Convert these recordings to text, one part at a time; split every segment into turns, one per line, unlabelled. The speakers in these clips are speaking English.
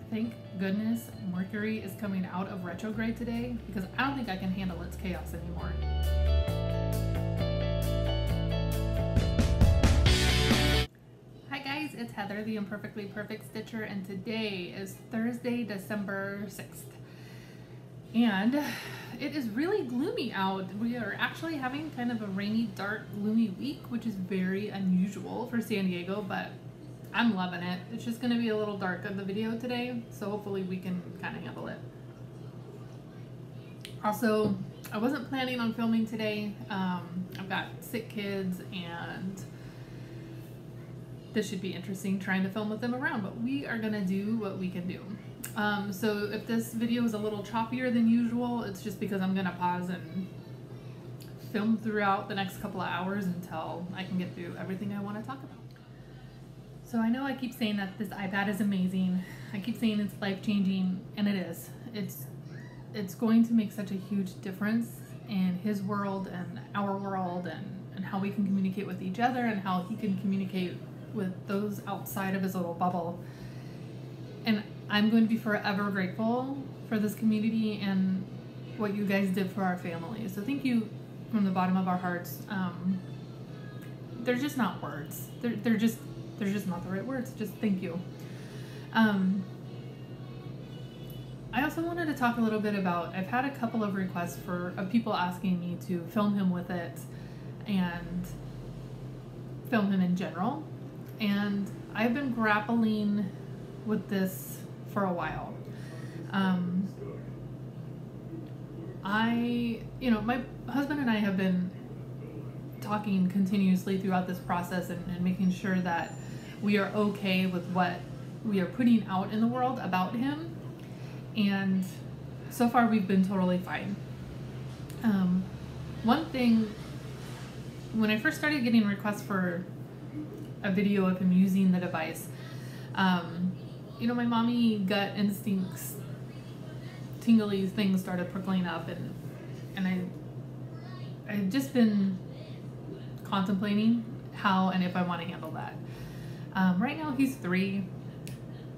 Thank goodness Mercury is coming out of retrograde today, because I don't think I can handle its chaos anymore. Hi guys, it's Heather, the Imperfectly Perfect Stitcher, and today is Thursday, December 6th. And it is really gloomy out. We are actually having kind of a rainy, dark, gloomy week, which is very unusual for San Diego, but I'm loving it. It's just going to be a little dark in the video today, so hopefully we can kind of handle it. Also, I wasn't planning on filming today. I've got sick kids and this should be interesting trying to film with them around, but we are going to do what we can do. So if this video is a little choppier than usual, it's just because I'm going to pause and film throughout the next couple of hours until I can get through everything I want to talk about. So I know I keep saying that this iPad is amazing. I keep saying it's life-changing, and it is. It's going to make such a huge difference in his world and our world, and how we can communicate with each other and how he can communicate with those outside of his little bubble. And I'm going to be forever grateful for this community and what you guys did for our family. So thank you from the bottom of our hearts. They're just not words. They're just not the right words. Just thank you. I also wanted to talk a little bit about, I've had a couple of requests of people asking me to film him with it and film him in general. And I've been grappling with this for a while. My husband and I have been talking continuously throughout this process and making sure that we are okay with what we are putting out in the world about him. And so far we've been totally fine. One thing, when I first started getting requests for a video of him using the device, my mommy gut instincts, tingly things started prickling up, and I've just been contemplating how and if I want to handle that. Right now he's 3,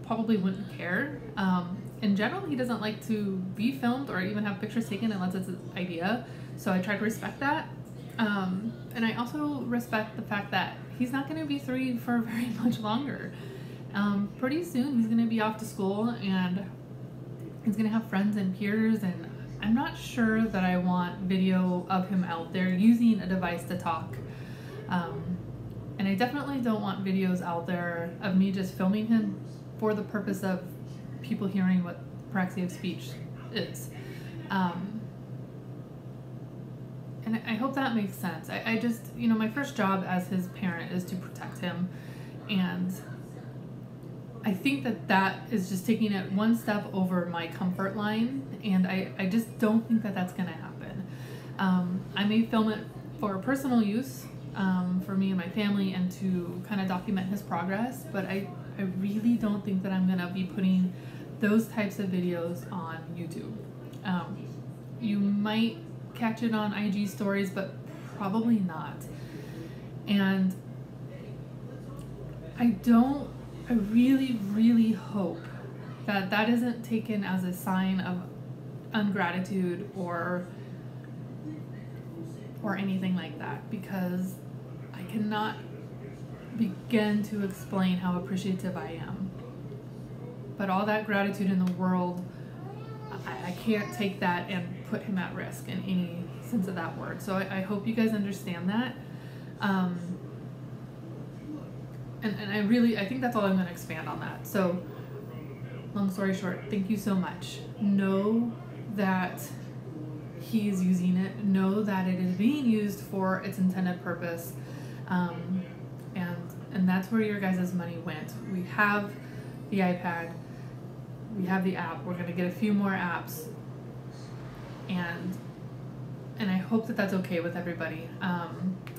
probably wouldn't care. In general, he doesn't like to be filmed or even have pictures taken unless it's his idea, so I try to respect that. And I also respect the fact that he's not going to be 3 for very much longer. Pretty soon he's going to be off to school and he's going to have friends and peers, and I'm not sure that I want video of him out there using a device to talk. And I definitely don't want videos out there of me just filming him for the purpose of people hearing what praxis of speech is. And I hope that makes sense. I just, my first job as his parent is to protect him, and I think that is just taking it one step over my comfort line, and I just don't think that that's going to happen. I may film it for personal use, for me and my family, and to kind of document his progress, but I really don't think that I'm going to be putting those types of videos on YouTube. You might catch it on IG stories, but probably not. And I really, really hope that that isn't taken as a sign of ingratitude or anything like that, because I cannot begin to explain how appreciative I am. But all that gratitude in the world, I can't take that and put him at risk in any sense of that word. So I hope you guys understand that. And I think that's all I'm going to expand on that. So long story short, thank you so much. Know that he's using it. Know that it is being used for its intended purpose. And that's where your guys' money went. We have the iPad. We have the app. We're going to get a few more apps. And I hope that that's okay with everybody.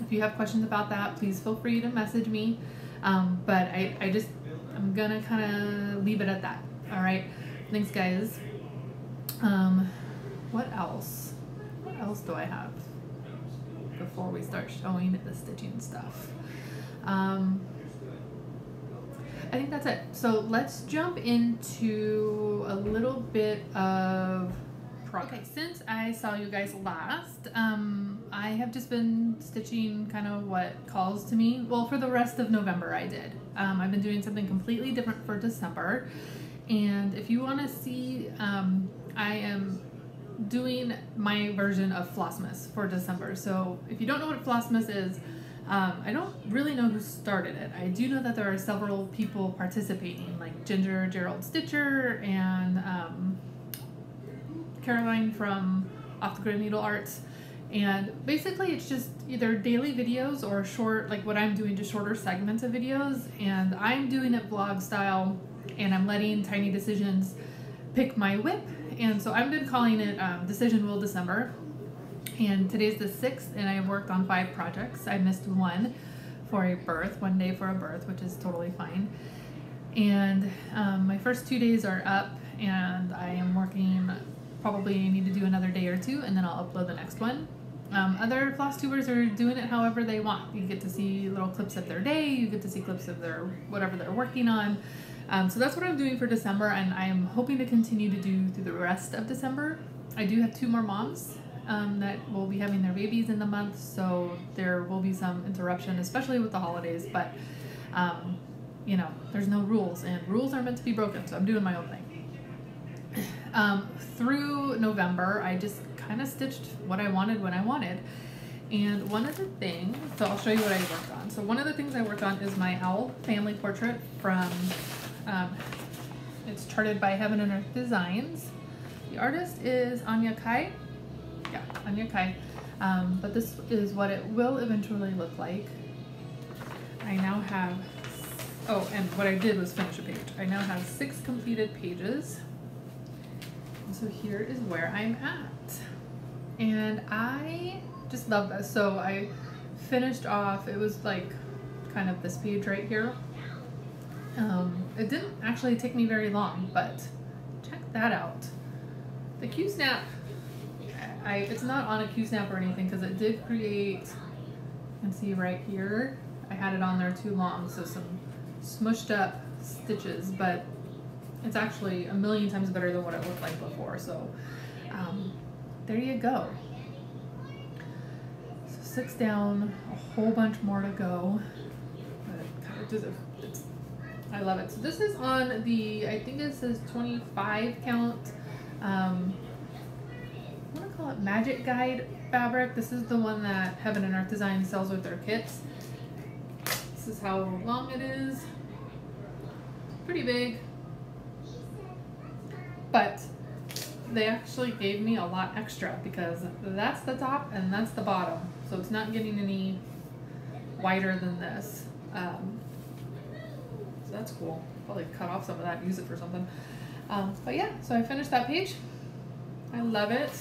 If you have questions about that, please feel free to message me. But I'm gonna kind of leave it at that. All right. Thanks, guys. What else? What else do I have before we start showing the stitching stuff? I think that's it. So let's jump into a little bit of progress. Okay, since I saw you guys last, I have just been stitching kind of what calls to me. Well, for the rest of November I did. I've been doing something completely different for December. And if you want to see, I am doing my version of Flossmas for December. So if you don't know what Flossmas is, I don't really know who started it. I do know that there are several people participating, like Ginger Gerald Stitcher and Caroline from Off the Grid Needle Arts. And basically it's just either daily videos or short, like what I'm doing, just shorter segments of videos. And I'm doing it vlog style, and I'm letting Tiny Decisions pick my whip. And so I've been calling it Decision Wheel December. And today's the 6th, and I worked on 5 projects. I missed one for a birth, one day for a birth, which is totally fine. And my first 2 days are up, and I am working, probably need to do another day or 2, and then I'll upload the next one. Other Flosstubers are doing it however they want. You get to see little clips of their day, you get to see clips of their whatever they're working on. So that's what I'm doing for December, and I'm hoping to continue to do through the rest of December. I do have 2 more moms that will be having their babies in the month, so there will be some interruption, especially with the holidays, but you know, there's no rules, and rules are meant to be broken, so I'm doing my own thing. Through November, I just kind of stitched what I wanted when I wanted. And one of the things, so I'll show you what I worked on. So one of the things I worked on is my owl family portrait from, it's charted by Heaven and Earth Designs. The artist is Anya Kai. Yeah, Anya Kai. But this is what it will eventually look like. I now have, oh, and what I did was finish a page. I now have 6 completed pages. And so here is where I'm at. And I just love this. So I finished off, it was like kind of this page right here. It didn't actually take me very long, but check that out. The Q-snap, it's not on a Q-snap or anything because it did create, you can see right here, I had it on there too long, so some smushed up stitches, but it's actually a million times better than what it looked like before. So there you go. So 6 down, a whole bunch more to go. But kind of just, I love it. So this is on the, I think it says 25 count. I want to call it Magic Guide fabric. This is the one that Heaven and Earth Design sells with their kits. This is how long it is. Pretty big. But they actually gave me a lot extra because that's the top and that's the bottom. So it's not getting any wider than this. So that's cool. Probably cut off some of that and use it for something. But yeah, so I finished that page. I love it.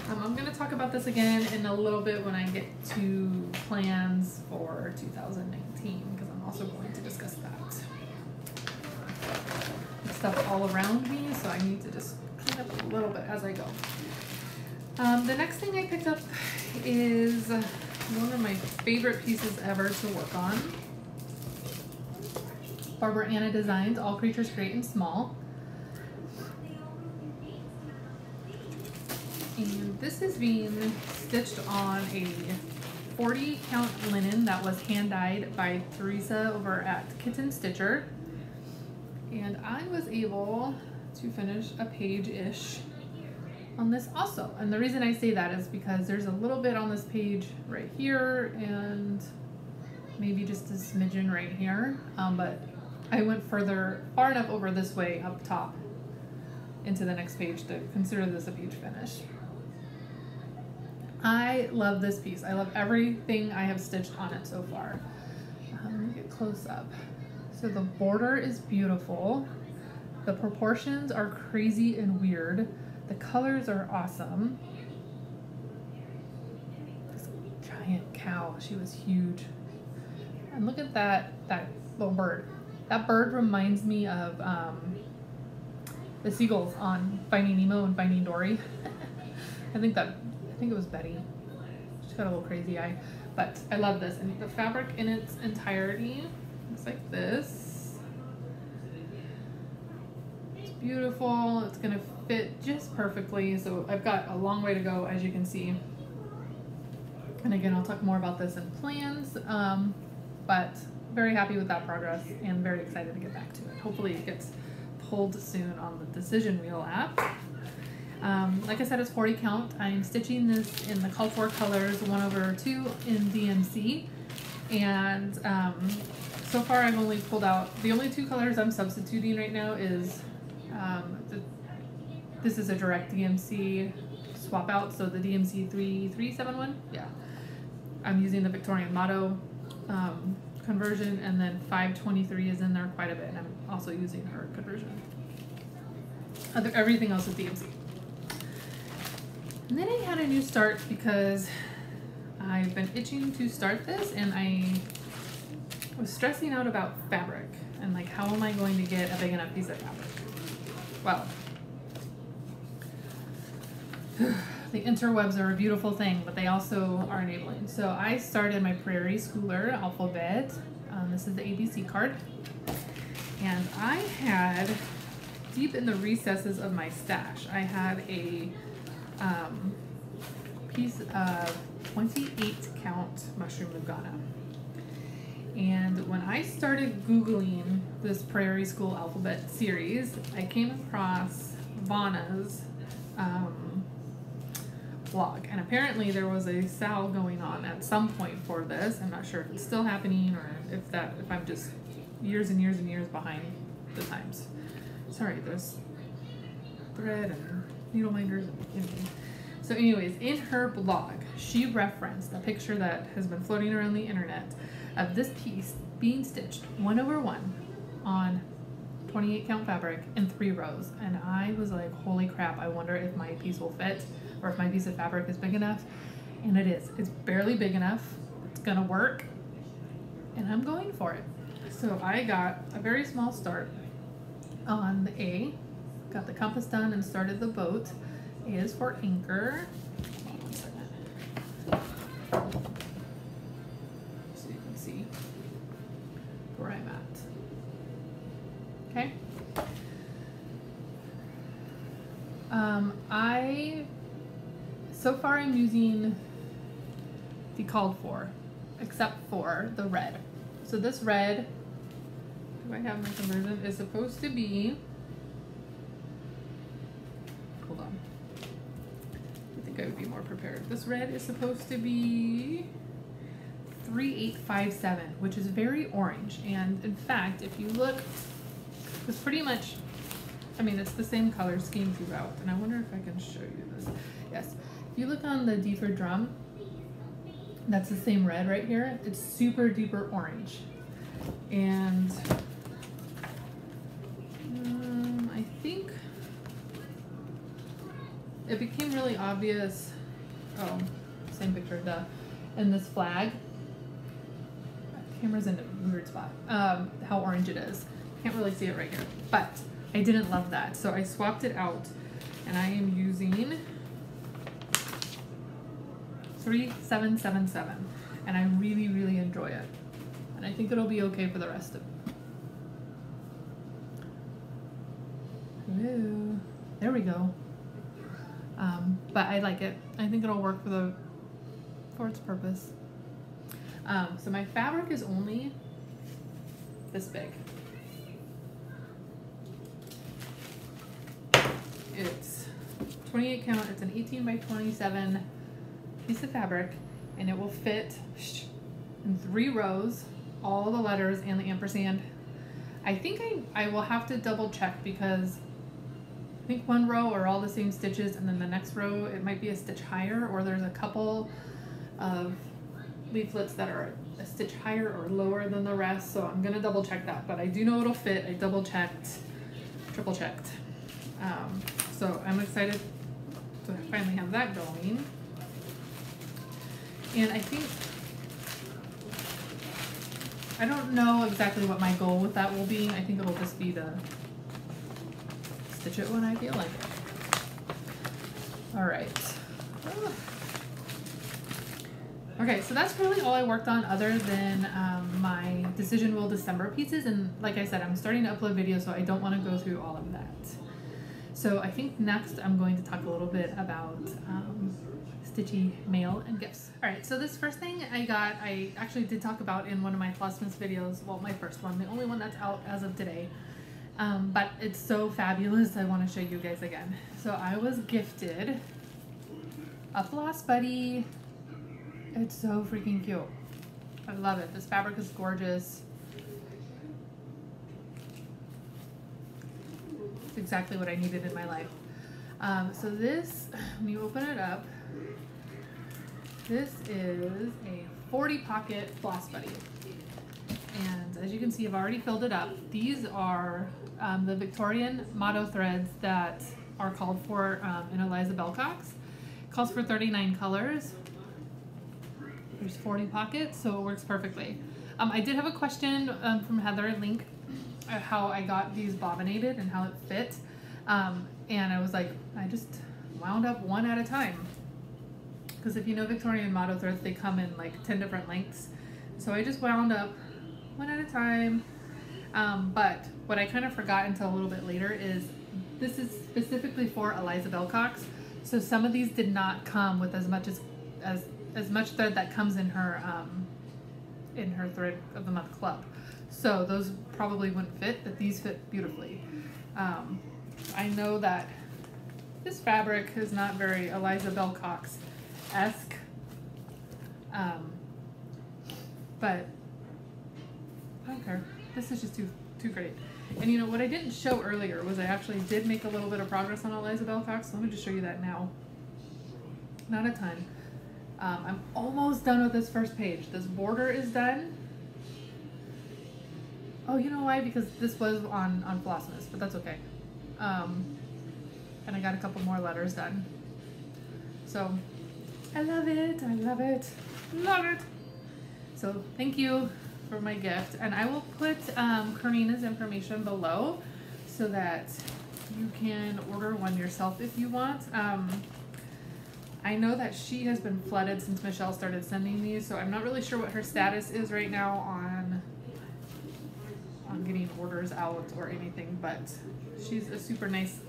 I'm going to talk about this again in a little bit when I get to plans for 2019 because I'm also going to discuss that. Stuff all around me, so I need to just clean up a little bit as I go. The next thing I picked up is one of my favorite pieces ever to work on. Barbara Anna Designs, All Creatures Great and Small. And this is being stitched on a 40 count linen that was hand dyed by Teresa over at Kitten Stitcher. And I was able to finish a page-ish on this also. And the reason I say that is because there's a little bit on this page right here and maybe just a smidgen right here. But I went far enough over this way up top into the next page to consider this a page finish. I love this piece. I love everything I have stitched on it so far. Let me get close up. So the border is beautiful. The proportions are crazy and weird. The colors are awesome. This giant cow, she was huge. And look at that little bird. That bird reminds me of the seagulls on Finding Nemo and Finding Dory. I think it was Betty. She's got a little crazy eye. But I love this. And the fabric in its entirety, looks like this. It's beautiful. It's gonna fit just perfectly. So I've got a long way to go, as you can see. And again, I'll talk more about this in plans, but very happy with that progress and very excited to get back to it. Hopefully it gets pulled soon on the Decision Wheel app. Like I said, it's 40 count. I'm stitching this in the called for colors 1/2 in DMC. And so far I've only pulled out, the only 2 colors I'm substituting right now is, this is a direct DMC swap out, so the DMC 3371, yeah. I'm using the Victorian Motto conversion, and then 523 is in there quite a bit, and I'm also using her conversion. Everything else is DMC. And then I had a new start because I've been itching to start this, and I was stressing out about fabric and like, how am I going to get a big enough piece of fabric? Well, the interwebs are a beautiful thing, but they also are enabling. So I started my Prairie Schooler alphabet. This is the ABC card. And I had, deep in the recesses of my stash, I had a piece of 28 count mushroom Lugana. And when I started Googling this Prairie School alphabet series, I came across Vanna's blog, and apparently there was a sale going on at some point for this. I'm not sure if it's still happening or if I'm just years and years and years behind the times. Sorry, there's thread and needle minders. So anyways, in her blog, she referenced a picture that has been floating around the internet of this piece being stitched 1/1 on 28 count fabric in 3 rows. And I was like, holy crap, I wonder if my piece will fit, or if my piece of fabric is big enough. And it is. It's barely big enough. It's gonna work, and I'm going for it. So I got a very small start on the A, got the compass done and started the boat. A is for anchor. Hold on 1 second. So you can see where I'm at. Okay. So far I'm using the called for, except for the red. So this red, do I have my conversion, is supposed to be, hold on, I think I would be more prepared. This red is supposed to be 3857, which is very orange. And in fact, if you look, it's pretty much, I mean, it's the same color scheme throughout. And I wonder if I can show you this. Yes, if you look on the D for drum, that's the same red right here. It's super duper orange. And I think it became really obvious, oh, same picture, duh, in this flag. Camera's in a weird spot, how orange it is. Can't really see it right here, but I didn't love that, so I swapped it out, and I am using 3777, and I really, really enjoy it, and I think it'll be okay for the rest of it. Hello. There we go. But I like it. I think it'll work for its purpose. So my fabric is only this big. It's 28 count, it's an 18 by 27 piece of fabric, and it will fit in 3 rows, all the letters and the ampersand. I think I will have to double check, because I think 1 row are all the same stitches, and then the next row it might be a stitch higher, or there's a couple of leaflets that are a stitch higher or lower than the rest, so I'm gonna double check that, but I do know it'll fit. I double checked, triple checked. So I'm excited to finally have that going. And I think, I don't know exactly what my goal with that will be. I think it'll just be to stitch it when I feel like it. All right. Okay, so that's really all I worked on other than my Decision Will December pieces. And like I said, I'm starting to upload videos, so I don't want to go through all of that. So I think next I'm going to talk a little bit about Stitchy mail and gifts. All right, so this first thing I actually did talk about in one of my Flosstubers videos. Well, my first one, the only one that's out as of today. But it's so fabulous, I want to show you guys again. So I was gifted a Floss Buddy. It's so freaking cute. I love it. This fabric is gorgeous. It's exactly what I needed in my life. So this, when you open it up, this is a 40 pocket Floss Buddy. And as you can see, I've already filled it up. These are the Victorian motto threads that are called for in Eliza Bellcock's. It calls for 39 colors. There's 40 pockets, so it works perfectly. I did have a question from Heather Link how I got these bobbinated and how it fit. And I was like, I just wound up one at a time. Because if you know Victorian motto threads, they come in like 10 different lengths. So I just wound up one at a time. But what I kind of forgot until a little bit later is this is specifically for Eliza Bellcock's. So some of these did not come with as much thread that comes in her thread of the month club. So those probably wouldn't fit, but these fit beautifully. I know that this fabric is not very Eliza Bellcock's-esque, but I don't care. This is just too great. And you know what I didn't show earlier was I actually did make a little bit of progress on Eliza Bellcock's. So let me just show you that now. Not a ton. I'm almost done with this first page. This border is done. Oh, you know why? Because this was on Flossmas, but that's okay. And I got a couple more letters done. So I love it. I love it. Love it. So thank you for my gift. And I will put Karina's information below so that you can order one yourself if you want. I know that she has been flooded since Michelle started sending these, so I'm not really sure what her status is right now on getting orders out or anything, but she's a super nice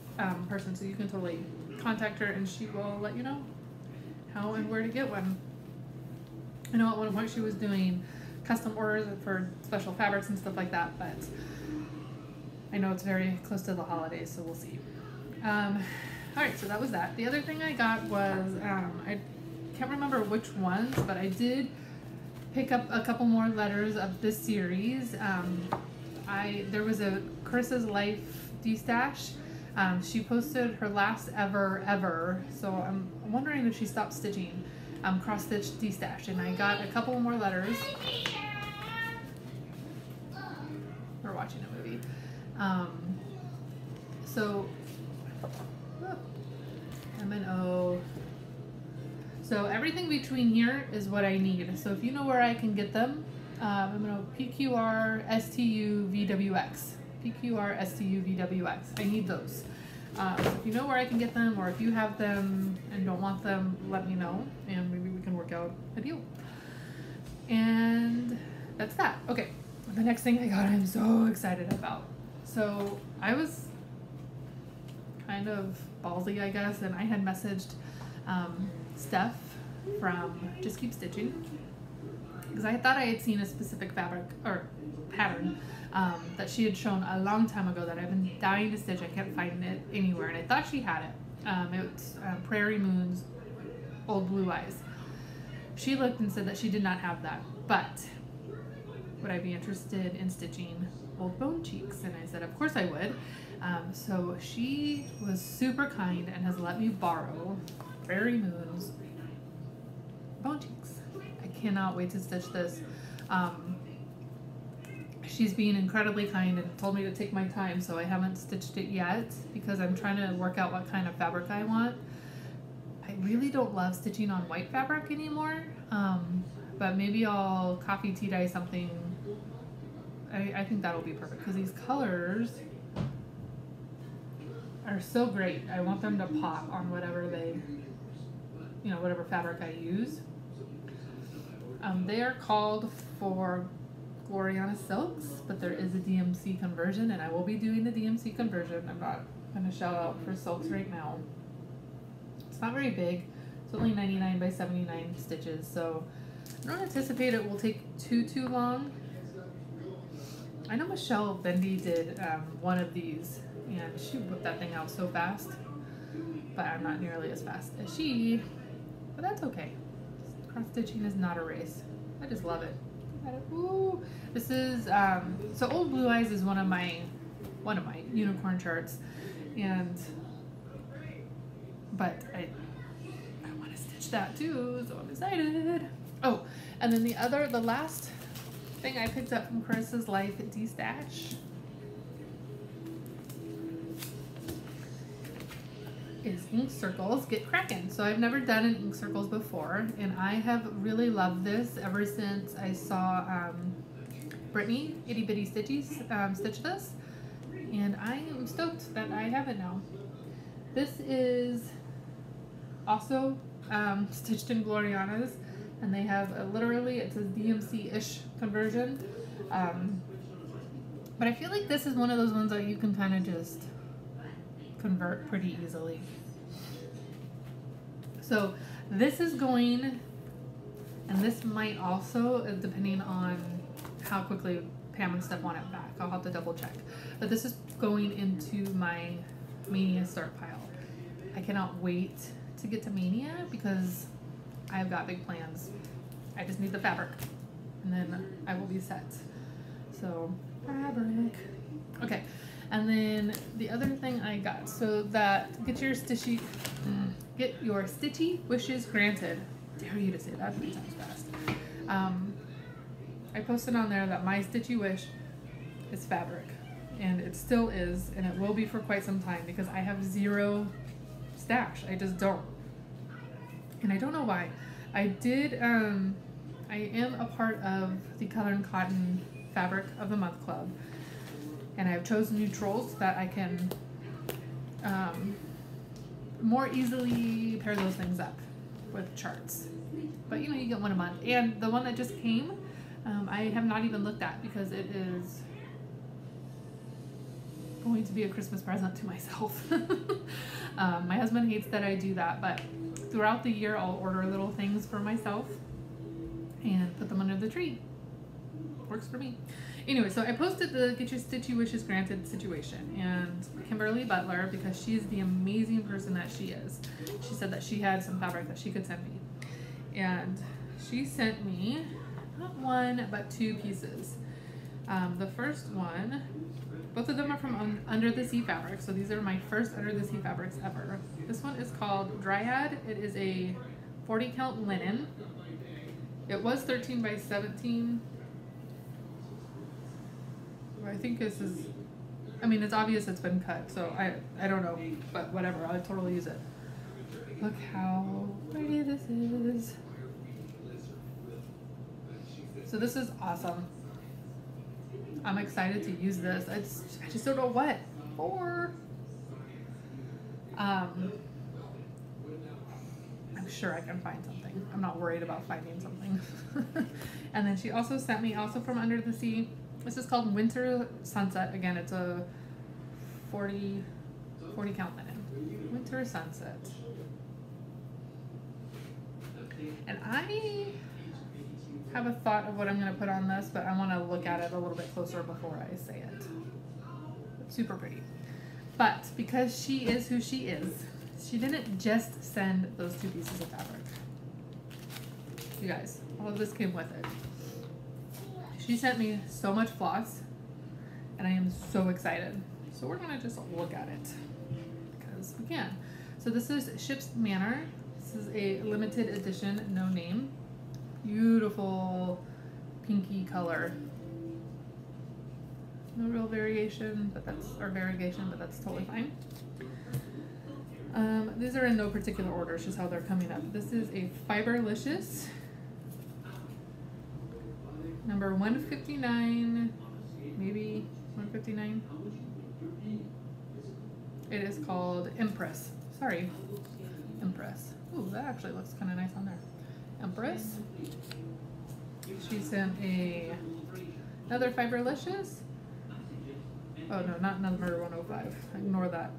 person, so you can totally contact her and she will let you know how and where to get one. I know at one point she was doing custom orders for special fabrics and stuff like that, but I know it's very close to the holidays, so we'll see. Alright, so that was that. The other thing I got was, I can't remember which ones, but I did pick up a couple more letters of this series. There was a Carissa's Life D-stash. She posted her last ever, so I'm wondering if she stopped stitching cross-stitch D-stash, and I got a couple more letters. We're watching a movie. So M&O. So everything between here is what I need. So if you know where I can get them, M&O PQR STU VWX. PQR STU VWX. I need those. So if you know where I can get them, or if you have them and don't want them, let me know, and maybe we can work out a deal. And that's that. Okay, the next thing I got, I'm so excited about. So I was kind of ballsy, I guess, and I had messaged Steph from Just Keep Stitching, because I thought I had seen a specific fabric or pattern that she had shown a long time ago that I've been dying to stitch. I kept finding it anywhere, and I thought she had it. It's Prairie Moon's Old Blue Eyes. She looked and said that she did not have that, but would I be interested in stitching Old Bone Cheeks? And I said, of course I would. So she was super kind and has let me borrow Prairie Moon's Bone Cheeks. I cannot wait to stitch this. She's being incredibly kind and told me to take my time, so I haven't stitched it yet because I'm trying to work out what kind of fabric I want. I really don't love stitching on white fabric anymore, but maybe I'll coffee tea dye something. I think that'll be perfect because these colors are so great. I want them to pop on whatever whatever fabric I use. They are called for Gloriana Silks, but there is a DMC conversion, and I will be doing the DMC conversion. I'm not going to shout out for silks right now. It's not very big. It's only 99 by 79 stitches, so I don't anticipate it will take too long. I know Michelle Bendy did one of these, and she whipped that thing out so fast, but I'm not nearly as fast as she, but that's okay. Cross stitching is not a race. I just love it. Ooh. This is so Old Blue Eyes is one of my unicorn charts, but I want to stitch that too, so I'm excited. Oh, and then the last thing I picked up from Carissa's Life at D-Stash is ink circles. Get crackin'. So I've never done an ink circles before, and I have really loved this ever since I saw Brittany Itty Bitty Stitchies stitch this, and I am stoked that I have it now. This is also stitched in Gloriana's, and they have literally, it says DMC-ish conversion, but I feel like this is one of those ones that you can kind of just convert pretty easily. So this is going, and this might also, depending on how quickly Pam and Steph want it back, I'll have to double check, but this is going into my Mania start pile. I cannot wait to get to Mania because I've got big plans. I just need the fabric, and then I will be set. So fabric. Okay, and then the other thing I got, so that get your stitchy wishes granted. Dare you to say that 3 times fast. I posted on there that my stitchy wish is fabric, and it still is, and it will be for quite some time because I have zero stash. I just don't, and I don't know why. I am a part of the Color and Cotton Fabric of the Month Club, and I've chosen neutrals so that I can more easily pair those things up with charts. But you get one a month, and the one that just came, I have not even looked at because it is going to be a Christmas present to myself. My husband hates that I do that, but throughout the year I'll order little things for myself and put them under the tree. Works for me. Anyway, so I posted the Get Your Stitchy Wishes Granted situation, and Kimberly Butler, because she is the amazing person that she is, she said that she had some fabric that she could send me, and she sent me not one but 2 pieces. The first one, both of them are from Under the Sea Fabric, so these are my first Under the Sea fabrics ever. This one is called Dryad. It is a 40 count linen. It was 13 by 17. I think this is, I mean, it's obvious it's been cut, so I don't know, but whatever, I'll totally use it. Look how pretty this is. So this is awesome. I'm excited to use this. I just don't know what for. I'm sure I can find something. I'm not worried about finding something. And then she also sent me, also from Under the Sea, this is called Winter Sunset. Again, it's a 40 count linen. Winter Sunset. And I have a thought of what I'm going to put on this, but I want to look at it a little bit closer before I say it. It's super pretty. But because she is who she is, she didn't just send those 2 pieces of fabric. You guys, all of this came with it. She sent me so much floss, and I am so excited. So we're going to just look at it because we can. So this is Ship's Manor. This is a limited edition, no name. Beautiful pinky color. No real variation, but that's totally fine. These are in no particular order, it's just how they're coming up. This is a Fiberlicious, number 159, maybe 159. It is called Empress. Sorry, Empress. Ooh, that actually looks kind of nice on there. Empress. She sent another Fiberlicious. Oh no, not number 105. Ignore that.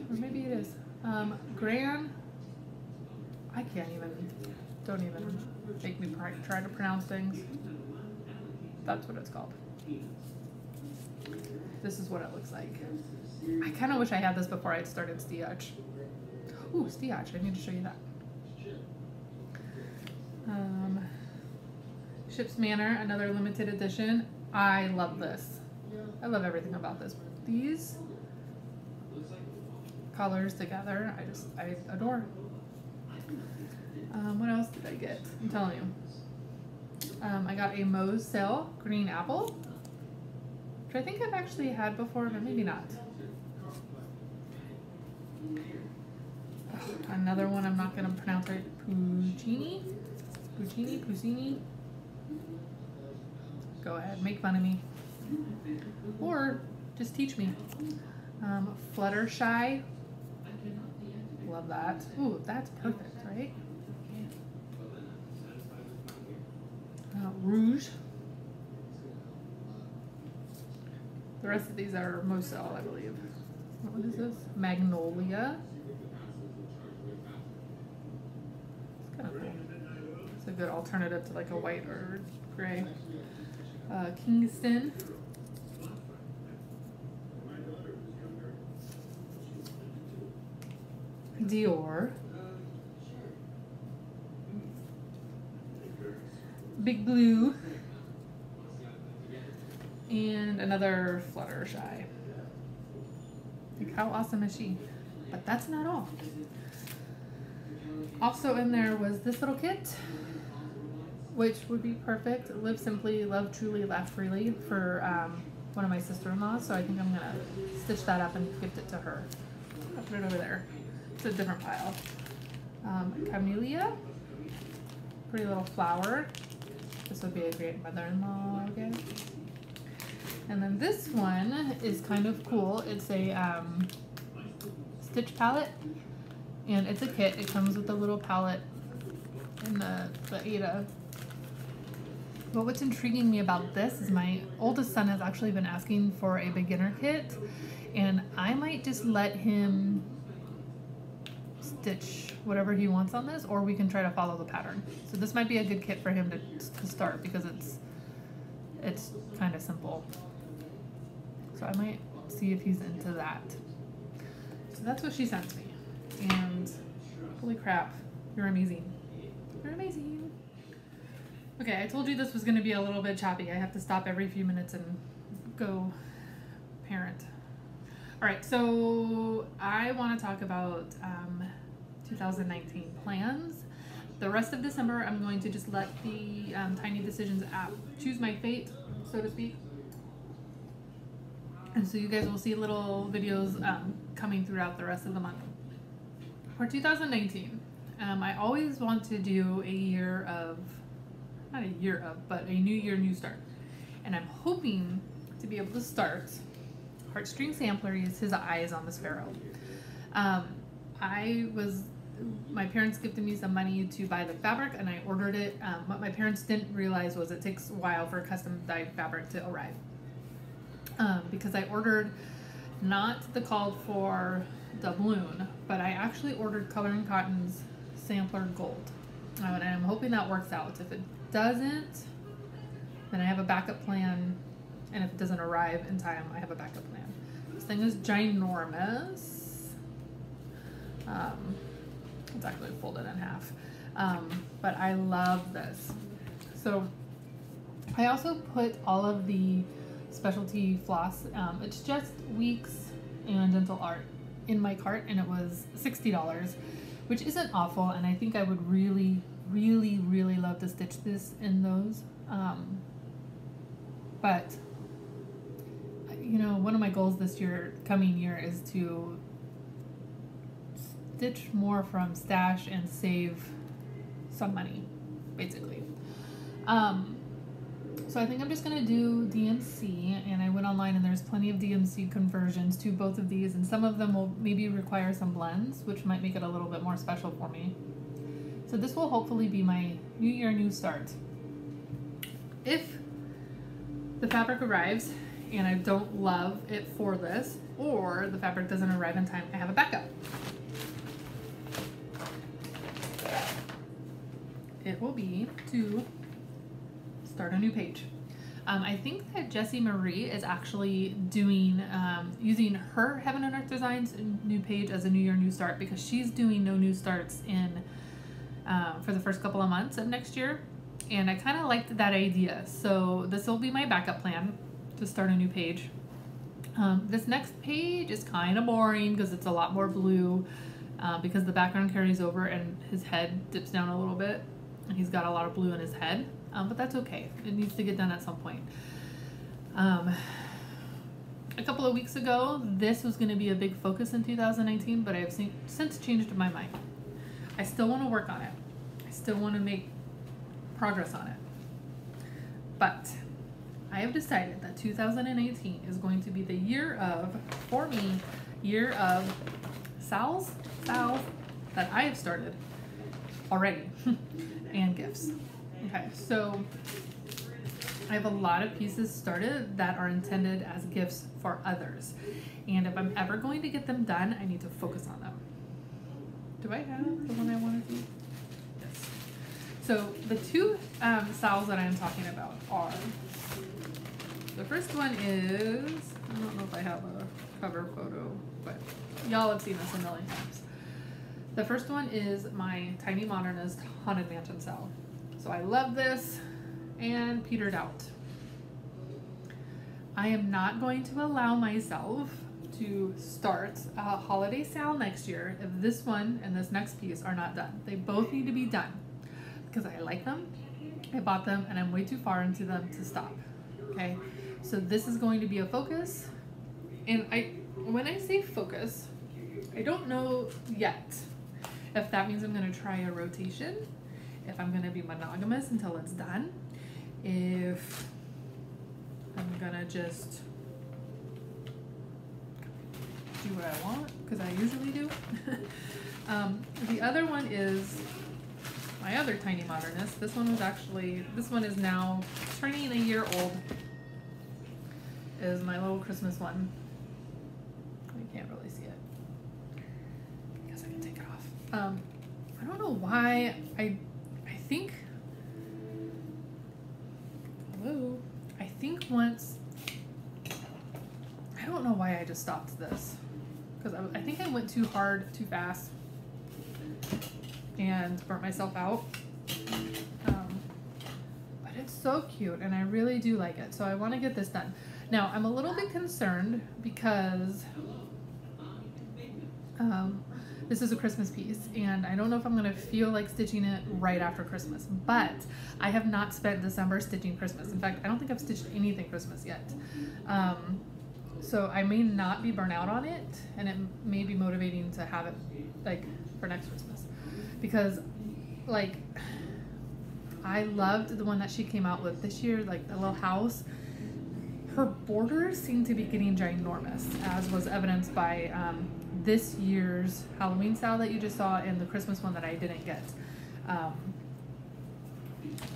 Or maybe it is. Gran. I can't even. Don't even make me try to pronounce things. That's what it's called. This is what it looks like. I kind of wish I had this before I started Stiach. Ooh, Stiach. I need to show you that. Ship's Manor, another limited edition. I love this. I love everything about this. These colors together, I adore. What else did I get? I'm telling you. I got a Moe's Sale green apple, which I think I've actually had before, but maybe not. Another one I'm not going to pronounce right. Puccini. Go ahead, make fun of me. Or just teach me. Fluttershy. Love that. Ooh, that's perfect, right? Rouge. The rest of these are Moselle, I believe. What is this? Magnolia. It's kind of cool. It's a good alternative to like a white or gray. Kingston. Dior. Big Blue. And another Fluttershy. Like, how awesome is she? But that's not all. Also in there was this little kit, which would be perfect. Live simply, love truly, laugh freely for one of my sister-in-laws. So I think I'm gonna stitch that up and gift it to her. I'll put it over there. It's a different pile. Camellia, pretty little flower. This would be a great mother-in-law gift. And then this one is kind of cool. It's a stitch palette, and it's a kit. It comes with a little palette and the Ada. But what's intriguing me about this is my oldest son has actually been asking for a beginner kit, and I might just let him stitch whatever he wants on this, or we can try to follow the pattern. So this might be a good kit for him to start, because it's kind of simple. So I might see if he's into that. So that's what she sent me. And holy crap, you're amazing. You're amazing. Okay, I told you this was going to be a little bit choppy. I have to stop every few minutes and go parent. All right, so I want to talk about 2019 plans. The rest of December, I'm going to just let the Tiny Decisions app choose my fate, so to speak. And so you guys will see little videos coming throughout the rest of the month. For 2019, I always want to do a year of, not a year of, but a new year, new start. And I'm hoping to be able to start Heartstring Sampler is his eyes on the sparrow. My parents gifted me some money to buy the fabric, and I ordered it. What my parents didn't realize was it takes a while for custom dyed fabric to arrive. Because I ordered not the called for doubloon, but I actually ordered Color and Cotton's Sampler Gold. And I'm hoping that works out. If it doesn't, then I have a backup plan, and if it doesn't arrive in time, I have a backup plan. This thing is ginormous. It's actually folded in half. But I love this. So I also put all of the specialty floss, it's just Weeks and Dental Art, in my cart, and it was $60, which isn't awful, and I think I would really, really, really love to stitch this in those. But you know, one of my goals this coming year is to stitch more from stash and save some money, basically. So I think I'm just gonna do DMC, and I went online and there's plenty of DMC conversions to both of these, and some of them will maybe require some blends, which might make it a little bit more special for me. So this will hopefully be my new year, new start. If the fabric arrives and I don't love it for this, or the fabric doesn't arrive in time, I have a backup. It will be to start a new page. I think that Jessie Marie is actually doing, using her Heaven and Earth Designs new page as a new year, new start, because she's doing no new starts in for the first couple of months of next year. And I kind of liked that idea. So this will be my backup plan to start a new page. This next page is kind of boring because it's a lot more blue because the background carries over and his head dips down a little bit. And he's got a lot of blue in his head. But that's okay. It needs to get done at some point. A couple of weeks ago, this was going to be a big focus in 2019, but I have since changed my mind. I still want to work on it. I still want to make progress on it. But I have decided that 2018 is going to be the year of, for me, year of sales that I have started already and gifts. Okay, so I have a lot of pieces started that are intended as gifts for others. And if I'm ever going to get them done, I need to focus on them. Do I have the one I want to do? Yes. So the two sales that I'm talking about are, the first one is, I don't know if I have a cover photo, but y'all have seen this a million times. The first one is my Tiny Modernist Haunted Mansion sale. So I love this and petered out. I am not going to allow myself to start a holiday sale next year if this one and this next piece are not done. They both need to be done because I like them, I bought them, and I'm way too far into them to stop. Okay, so this is going to be a focus. And when I say focus, I don't know yet if that means I'm going to try a rotation, if I'm going to be monogamous until it's done, if I'm going to just do what I want, because I usually do. The other one is my other Tiny Modernist. This one is now turning a year old. Is my little Christmas one. You can't really see it. I guess I can take it off. I don't know why I think, hello, I think once, I don't know why I just stopped this, because I think I went too hard, too fast, and burnt myself out, but it's so cute, and I really do like it, so I want to get this done. Now, I'm a little bit concerned because this is a Christmas piece, and I don't know if I'm going to feel like stitching it right after Christmas, but I have not spent December stitching Christmas. In fact, I don't think I've stitched anything Christmas yet. So I may not be burnt out on it, and it may be motivating to have it like for next Christmas, because like I loved the one that she came out with this year, like the little house. Her borders seem to be getting ginormous, as was evidenced by this year's Halloween style that you just saw and the Christmas one that I didn't get.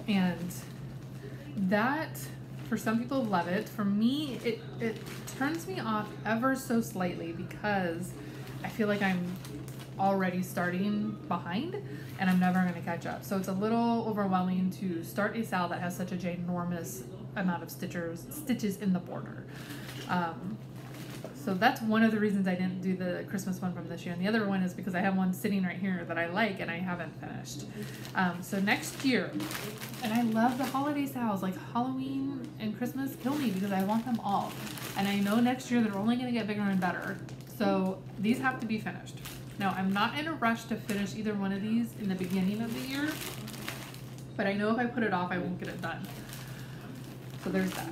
And that, for some people, love it. For me, it turns me off ever so slightly because I feel like I'm already starting behind and I'm never going to catch up. So it's a little overwhelming to start a sale that has such a ginormous amount of stitches in the border. So that's one of the reasons I didn't do the Christmas one from this year. And the other one is because I have one sitting right here that I like and I haven't finished. So next year, and I love the holiday sales, like Halloween and Christmas kill me because I want them all. And I know next year they're only going to get bigger and better. So these have to be finished. Now, I'm not in a rush to finish either one of these in the beginning of the year, but I know if I put it off, I won't get it done. So there's that.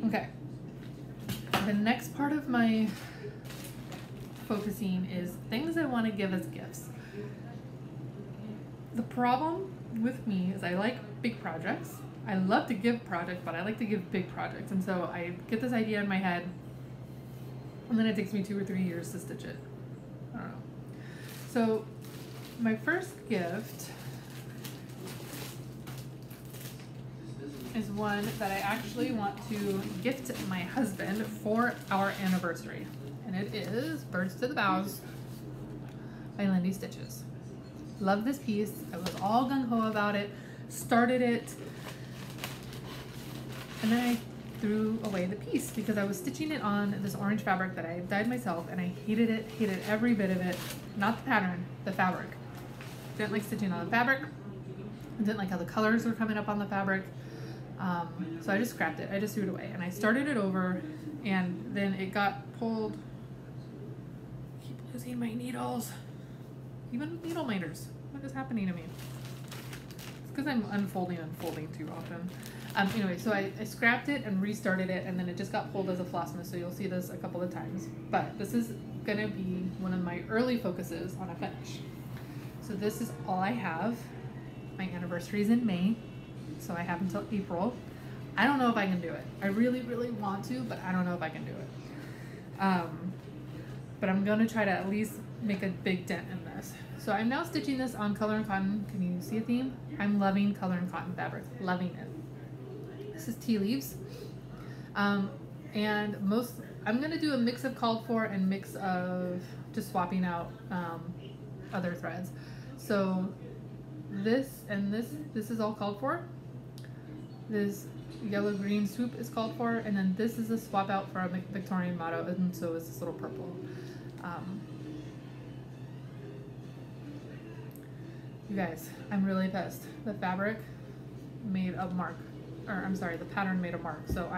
Okay. The next part of my focusing is things I want to give as gifts. The problem with me is I like big projects. I love to give projects, but I like to give big projects. And so I get this idea in my head, and then it takes me 2 or 3 years to stitch it. I don't know. So my first gift is one that I actually want to gift my husband for our anniversary. And it is Birds to the Bows by Lindy Stitches. Love this piece. I was all gung-ho about it, started it, and then I threw away the piece because I was stitching it on this orange fabric that I dyed myself, and I hated it, hated every bit of it. Not the pattern, the fabric. Didn't like stitching on the fabric. I didn't like how the colors were coming up on the fabric. So I just scrapped it. I just threw it away, and I started it over, and then it got pulled. I keep losing my needles. Even needle minders. What is happening to me? It's because I'm unfolding too often. Anyway, so I scrapped it and restarted it, and then it just got pulled as a Flossmas, so you'll see this a couple of times. But this is gonna be one of my early focuses on a finish. So this is all I have. My anniversary is in May, so I have until April. I don't know if I can do it. I really, really want to, but I don't know if I can do it. But I'm gonna try to at least make a big dent in this. So I'm now stitching this on color and cotton. Can you see a theme? I'm loving color and cotton fabric, loving it. This is Tea Leaves. And I'm gonna do a mix of called for and mix of just swapping out other threads. So this and this is all called for. This yellow green swoop is called for, and then this is a swap out for a Victorian motto, and so is this little purple. You guys, I'm really pissed. The fabric made a mark, or I'm sorry, the pattern made a mark. So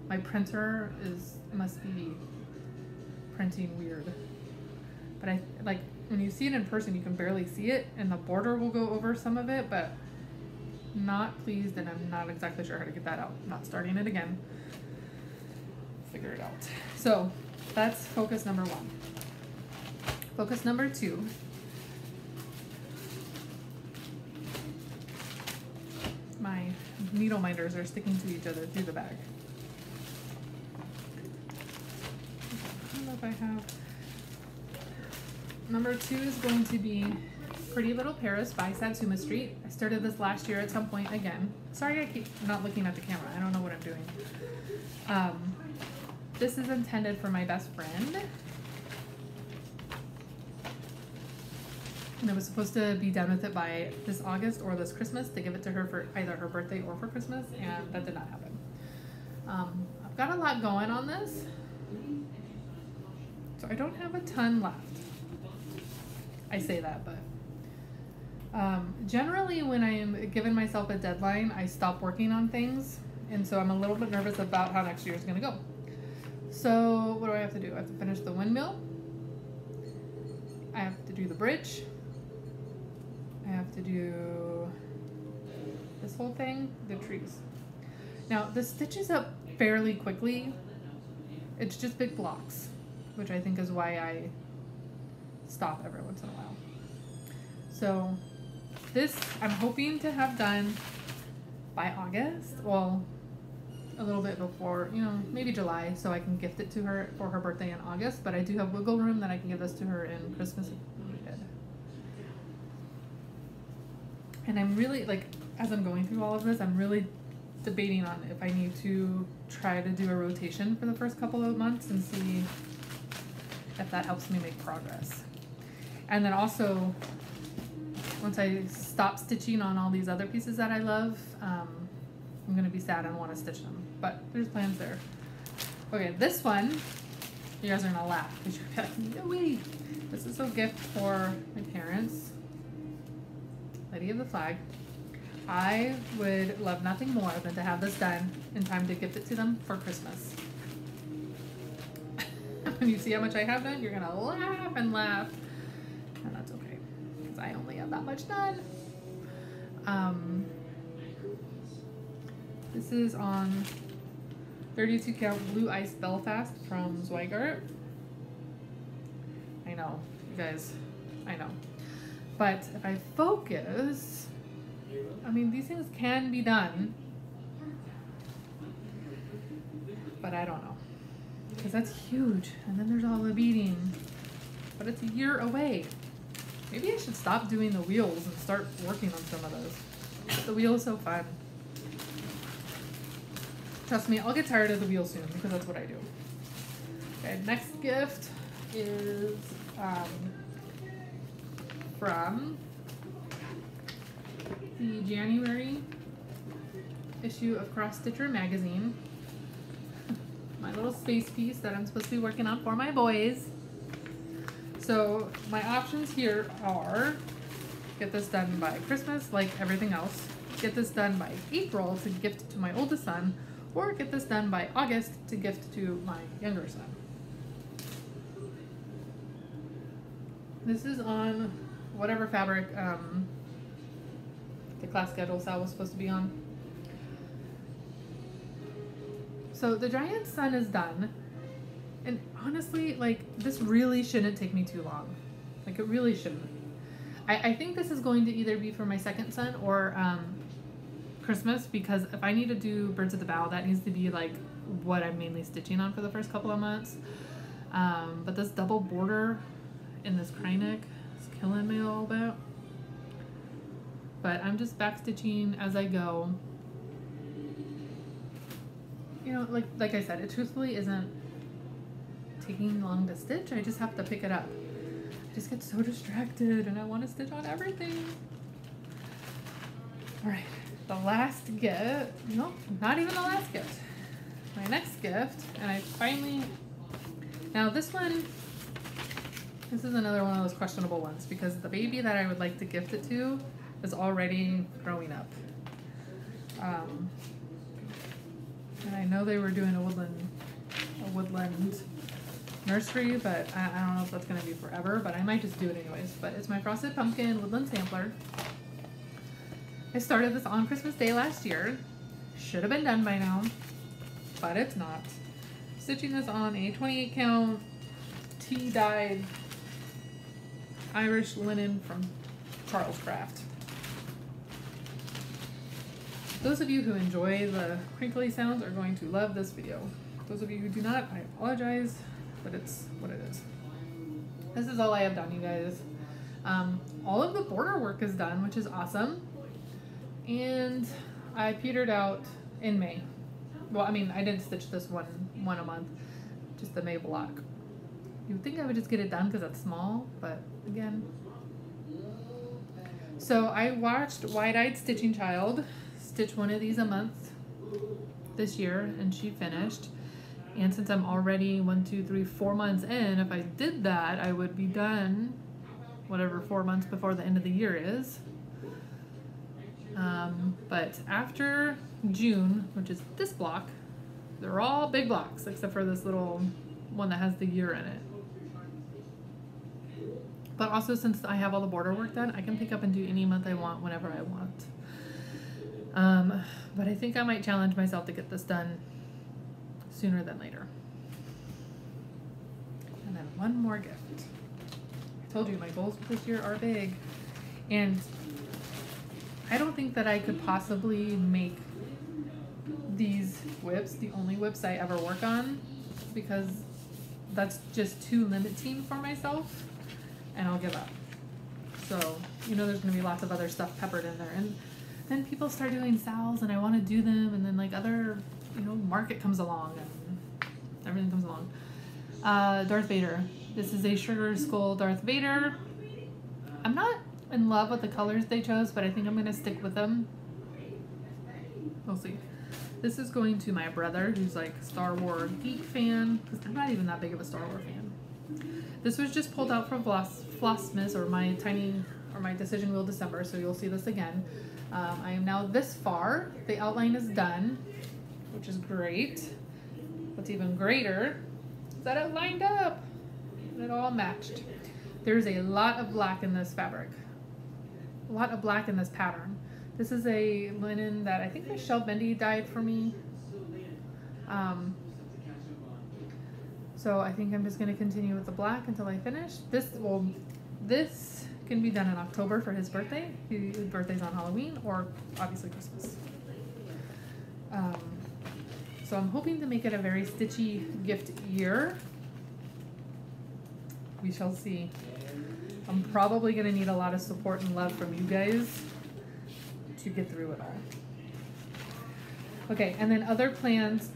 my printer must be printing weird. But I like when you see it in person, you can barely see it, and the border will go over some of it, but not pleased, and I'm not exactly sure how to get that out. I'm not starting it again. Figure it out. So that's focus number 1. Focus number 2. My needle minders are sticking to each other through the bag. I don't know if I have. Number 2 is going to be Pretty Little Paris by Satsuma Street. I started this last year at some point again. Sorry I keep not looking at the camera. I don't know what I'm doing. This is intended for my best friend. And I was supposed to be done with it by this August or this Christmas to give it to her for either her birthday or for Christmas, and that did not happen. I've got a lot going on this, so I don't have a ton left. I say that, but generally when I am giving myself a deadline, I stop working on things, and so I'm a little bit nervous about how next year is going to go. So what do I have to do? I have to finish the windmill. I have to do the bridge. I have to do this whole thing, the trees. Now, this stitches up fairly quickly. It's just big blocks, which I think is why I stop every once in a while. So this I'm hoping to have done by August. Well, a little bit before, maybe July, so I can gift it to her for her birthday in August, but I do have wiggle room that I can give this to her in Christmas if needed. And I'm really, as I'm going through all of this, I'm really debating on if I need to try to do a rotation for the first couple of months and see if that helps me make progress. And then also, once I stop stitching on all these other pieces that I love, I'm going to be sad and want to stitch them. But there's plans there. Okay, this one, you guys are going to laugh because you're like, no way. This is a gift for my parents. Lady of the Flag. I would love nothing more than to have this done in time to gift it to them for Christmas. When you see how much I have done, you're going to laugh and laugh. And that's okay, because I only have that much done. This is on 32 count Blue Ice Belfast from Zweigart. I know, you guys, I know. But if I focus, I mean, these things can be done, but I don't know, because that's huge. And then there's all the beading, but it's a year away. Maybe I should stop doing the wheels and start working on some of those. The wheel is so fun. Trust me, I'll get tired of the wheel soon because that's what I do. Okay, next gift is from the January issue of Cross Stitcher magazine. My little space piece that I'm supposed to be working on for my boys. So my options here are get this done by Christmas like everything else, get this done by April to gift to my oldest son, or get this done by August to gift to my younger son. This is on whatever fabric the class schedule cell was supposed to be on. So the giant sun is done, and honestly, like, this really shouldn't take me too long. Like, it really shouldn't. I think this is going to either be for my second son or Christmas, because if I need to do Birds of the Bow, that needs to be like what I'm mainly stitching on for the first couple of months. But this double border in this cry neck is killing me a little bit. But I'm just back stitching as I go. You know, like I said, it truthfully isn't taking long to stitch. I just have to pick it up. I just get so distracted and I want to stitch on everything. All right, the last gift, no, not even the last gift. My next gift, and I finally, now this is another one of those questionable ones because the baby that I would like to gift it to is already growing up. And I know they were doing a woodland nursery, but I don't know if that's going to be forever, but I might just do it anyways. But it's my Frosted Pumpkin Woodland Sampler. I started this on Christmas Day last year. Should have been done by now, but it's not. Stitching this on a 28 count tea-dyed Irish linen from Charles Craft. Those of you who enjoy the crinkly sounds are going to love this video. Those of you who do not, I apologize, but it's what it is. This is all I have done, you guys. All of the border work is done, which is awesome. And I petered out in May. Well, I mean, I didn't stitch this one a month, just the May block. You would think I would just get it done because it's small, but again. So I watched Wide-Eyed Stitching Child stitch one of these a month this year, and she finished. And since I'm already 4 months in, if I did that, I would be done whatever 4 months before the end of the year is. But after June, which is this block, they're all big blocks except for this little one that has the year in it. But also, since I have all the border work done, I can pick up and do any month I want whenever I want. But I think I might challenge myself to get this done sooner than later. And then one more gift. I told you my goals for this year are big. And I don't think that I could possibly make these whips the only whips I ever work on, because that's just too limiting for myself, and I'll give up. So, you know, there's going to be lots of other stuff peppered in there. And then people start doing sales and I want to do them, and then like other, you know, market comes along and everything comes along. Darth Vader. This is a Sugar Skull Darth Vader. I'm not in love with the colors they chose, but I think I'm going to stick with them. We'll see. This is going to my brother, who's like a Star Wars geek fan, because I'm not even that big of a Star Wars fan. This was just pulled out from Flosstubers, or my Decision Wheel December, so you'll see this again. I am now this far. The outline is done, which is great. What's even greater is that it lined up and it all matched. There's a lot of black in this fabric, a lot of black in this pattern. This is a linen that I think Michelle Bendy dyed for me. So I think I'm just going to continue with the black until I finish. This can be done in October for his birthday. His birthday's on Halloween, or obviously Christmas. So I'm hoping to make it a very stitchy gift year. We shall see. I'm probably going to need a lot of support and love from you guys to get through it all. Okay, and then other plans.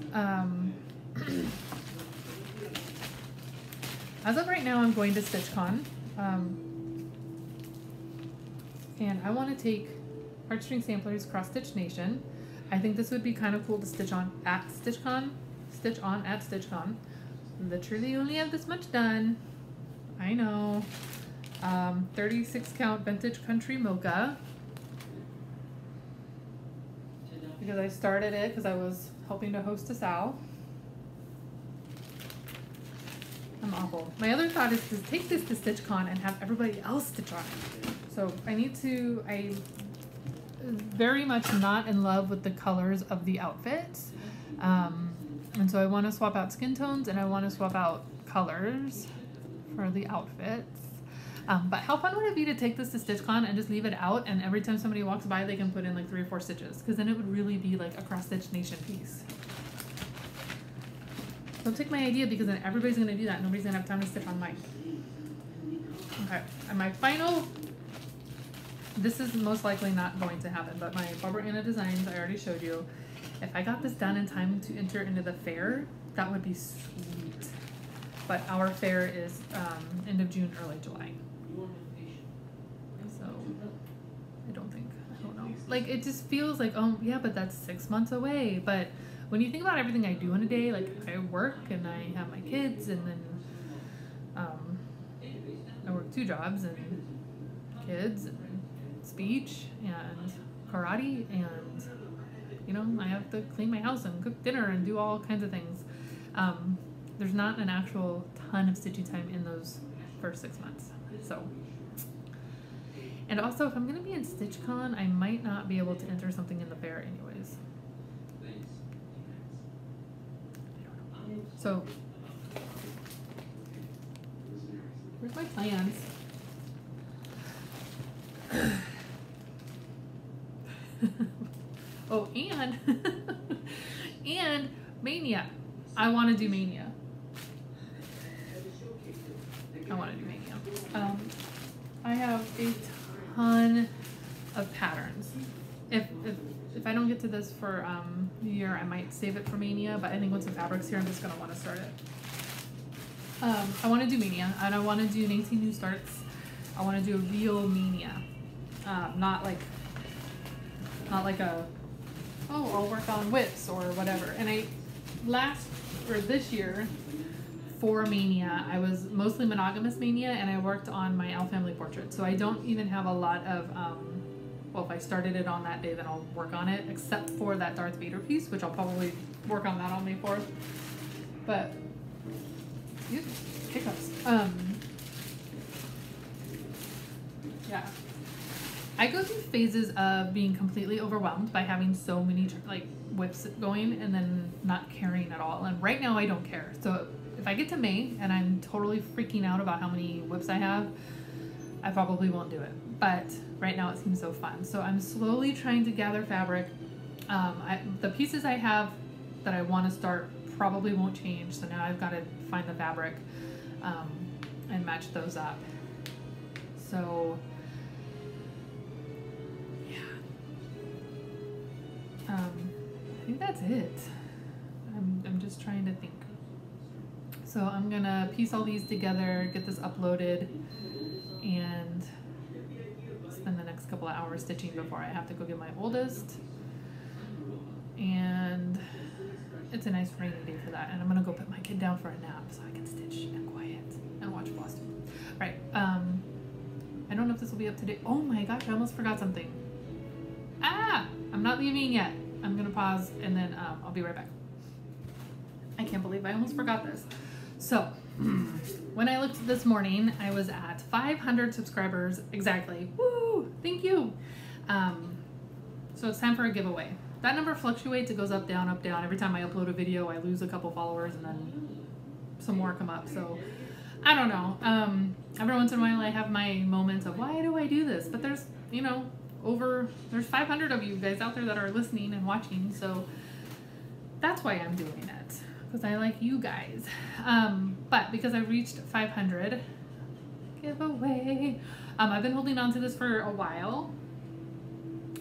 As of right now, I'm going to StitchCon. And I want to take Heartstring Samplers Cross Stitch Nation. I think this would be kind of cool to stitch on at StitchCon. Stitch on at StitchCon. Literally only have this much done. I know. 36 count Vintage Country Mocha. Because I started it because I was helping to host a Sal. I'm awful. My other thought is to take this to StitchCon and have everybody else stitch on it. So I'm very much not in love with the colors of the outfits. And so I want to swap out skin tones and I want to swap out colors for the outfits. But how fun would it be to take this to StitchCon and just leave it out, and every time somebody walks by they can put in like 3 or 4 stitches, because then it would really be like a Cross Stitch Nation piece. Don't take my idea, because then everybody's going to do that. Nobody's going to have time to stitch on mine. Okay, and my final, this is most likely not going to happen, but my Barbara Anna designs I already showed you. If I got this done in time to enter into the fair, that would be sweet. But our fair is end of June, early July. So I don't know. Like, it just feels like, oh yeah, but that's 6 months away. But when you think about everything I do in a day, like I work and I have my kids, and then I work 2 jobs, and kids and speech and karate, and you know, I have to clean my house and cook dinner and do all kinds of things. There's not an actual ton of stitching time in those first 6 months. So, and also if I'm going to be in StitchCon, I might not be able to enter something in the fair anyways. So, where's my plans? Oh, and Mania. I want to do Mania. I have a ton of patterns. If I don't get to this for New Year, I might save it for Mania, but I think once the fabric's here, I'm just going to want to start it. I want to do Mania, and I want to do 19 new starts. I want to do a real Mania. Not like a, oh, I'll work on whips or whatever. And this year for Mania, I was mostly monogamous Mania, and I worked on my L family portrait. So I don't even have a lot of, well, if I started it on that day, then I'll work on it, except for that Darth Vader piece, which I'll probably work on that on May 4th. But, excuse me, hiccups. Yeah. I go through phases of being completely overwhelmed by having so many like whips going and then not caring at all. And right now I don't care. So if I get to May and I'm totally freaking out about how many whips I have, I probably won't do it. But right now it seems so fun. So I'm slowly trying to gather fabric. The pieces I have that I want to start probably won't change. So now I've got to find the fabric and match those up. So I think that's it. I'm just trying to think. So I'm gonna piece all these together, get this uploaded, and spend the next couple of hours stitching before I have to go get my oldest. And it's a nice rainy day for that. And I'm gonna go put my kid down for a nap so I can stitch and quiet and watch Flosstube. Right. I don't know if this will be up to date. Oh my gosh, I almost forgot something. I'm not leaving yet. I'm gonna pause and then I'll be right back. I can't believe I almost forgot this. So, when I looked this morning, I was at 500 subscribers exactly. Woo! Thank you. So it's time for a giveaway. That number fluctuates. It goes up, down, up, down. Every time I upload a video, I lose a couple followers and then some more come up. So, I don't know. Every once in a while I have my moments of why do I do this? But there's, you know, there's 500 of you guys out there that are listening and watching, so that's why I'm doing it, because I like you guys. But because I reached 500, giveaway. I've been holding on to this for a while,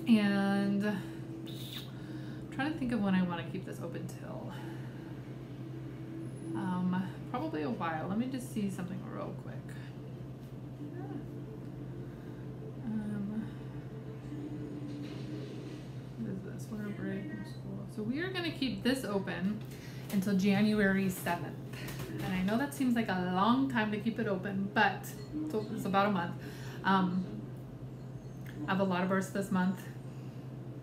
and I'm trying to think of when I want to keep this open till. Probably a while. Let me just see something real quick. What is this? Winter break from school. So we are going to keep this open until January 7th. And I know that seems like a long time to keep it open, but it's about a month. I have a lot of births this month,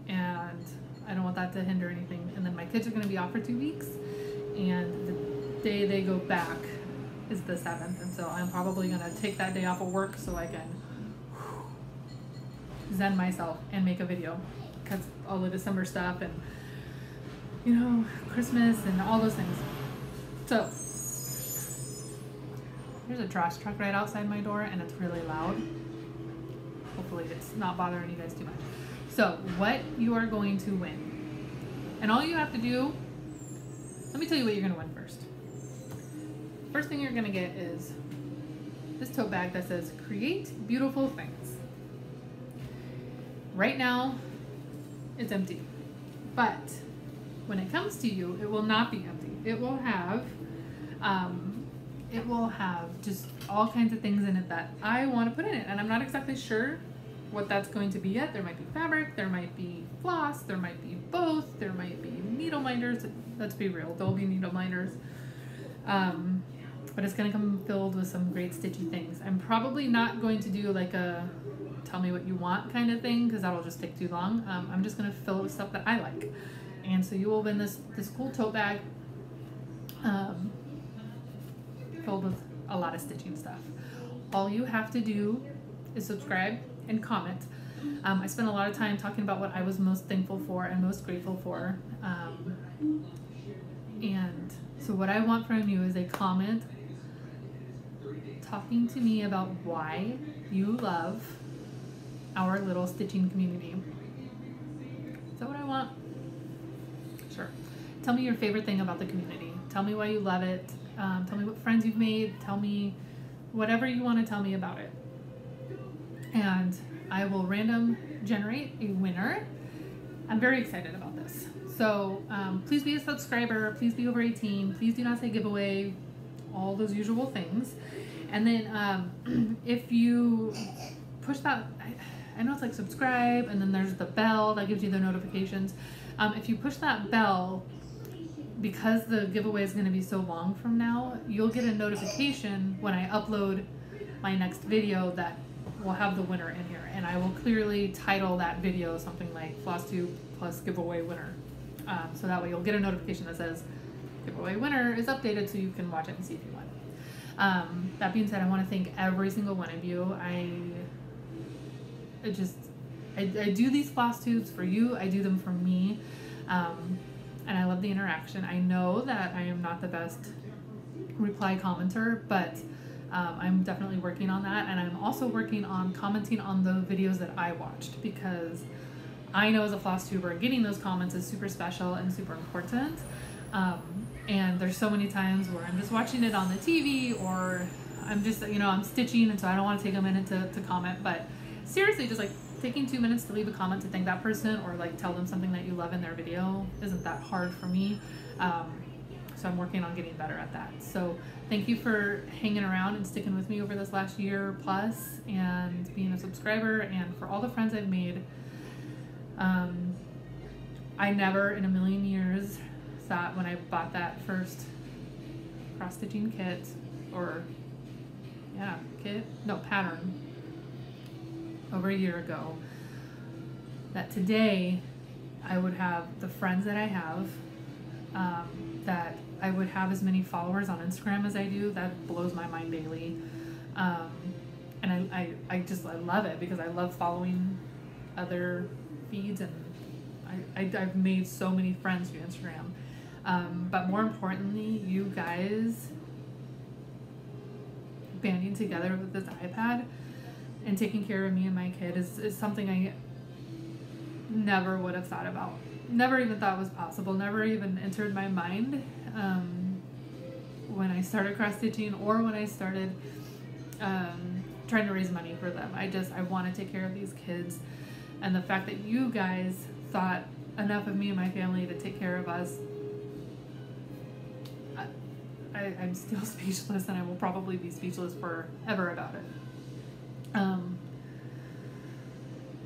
and I don't want that to hinder anything. And then my kids are going to be off for 2 weeks, and the day they go back is the 7th, and so I'm probably going to take that day off of work so I can zen myself and make a video, because all the December stuff and, you know, Christmas and all those things. So there's a trash truck right outside my door, and it's really loud. Hopefully it's not bothering you guys too much. So what you are going to win, and all you have to do, let me tell you what you're going to win first. First thing you're going to get is this tote bag that says create beautiful things. Right now it's empty, but when it comes to you, it will not be empty. It will have just all kinds of things in it that I want to put in it, and I'm not exactly sure what that's going to be yet. There might be fabric, there might be floss, there might be both, there might be needle minders. Let's be real, there'll be needle minders. But it's going to come filled with some great stitchy things. I'm probably not going to do like a tell me what you want kind of thing, because that'll just take too long. I'm just going to fill it with stuff that I like. And so you will win this cool tote bag filled with a lot of stitching stuff. All you have to do is subscribe and comment. I spent a lot of time talking about what I was most thankful for and most grateful for. And so what I want from you is a comment talking to me about why you love our little stitching community. Is that what I want? Sure. Tell me your favorite thing about the community. Tell me why you love it. Tell me what friends you've made. Tell me whatever you want to tell me about it. And I will random generate a winner. I'm very excited about this. So please be a subscriber. Please be over 18. Please do not say giveaway. All those usual things. And then if you push that, I know it's like subscribe, and then there's the bell that gives you the notifications. If you push that bell, because the giveaway is going to be so long from now, you'll get a notification when I upload my next video that will have the winner in here. And I will clearly title that video something like Flosstube plus giveaway winner. So that way you'll get a notification that says giveaway winner is updated, so you can watch it and see if you won. That being said, I want to thank every single one of you. I do these Flosstubes for you. I do them for me. And I love the interaction. I know that I am not the best reply commenter, but I'm definitely working on that. And I'm also working on commenting on the videos that I watched, because I know as a Flosstuber, getting those comments is super special and super important. And there's so many times where I'm just watching it on the TV, or I'm just, I'm stitching, and so I don't want to take a minute to comment. But seriously, just like taking 2 minutes to leave a comment to thank that person, or like tell them something that you love in their video, isn't that hard for me. So I'm working on getting better at that. So thank you for hanging around and sticking with me over this last year plus, and being a subscriber, and for all the friends I've made. I never in a million years thought when I bought that first cross-stitching kit, or pattern over a year ago, that today I would have the friends that I have, that I would have as many followers on Instagram as I do. That blows my mind daily. And I love it, because I love following other feeds, and I've made so many friends through Instagram. But more importantly, you guys banding together with this iPad and taking care of me and my kid is something I never would have thought about. Never even thought was possible. Never even entered my mind when I started cross-stitching, or when I started trying to raise money for them. I want to take care of these kids, and the fact that you guys thought enough of me and my family to take care of us, I'm still speechless, and I will probably be speechless forever about it.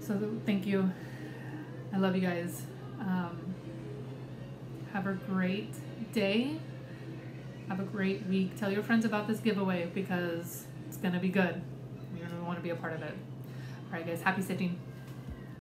So thank you. I love you guys. Have a great day. Have a great week. Tell your friends about this giveaway because it's going to be good. You're going to want to be a part of it. All right, guys. Happy stitching.